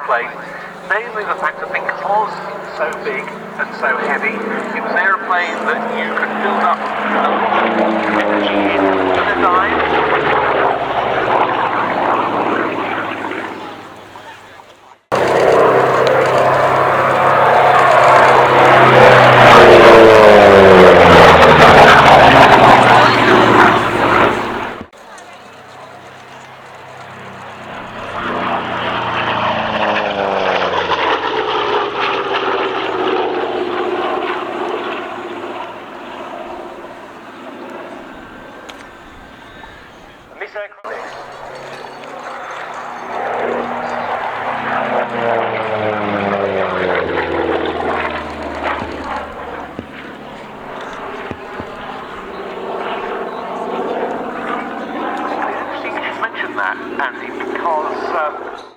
aeroplane, namely the fact that because it's so big and so heavy, it was an aeroplane that you could build up a lot of energy in a dive. Andy, because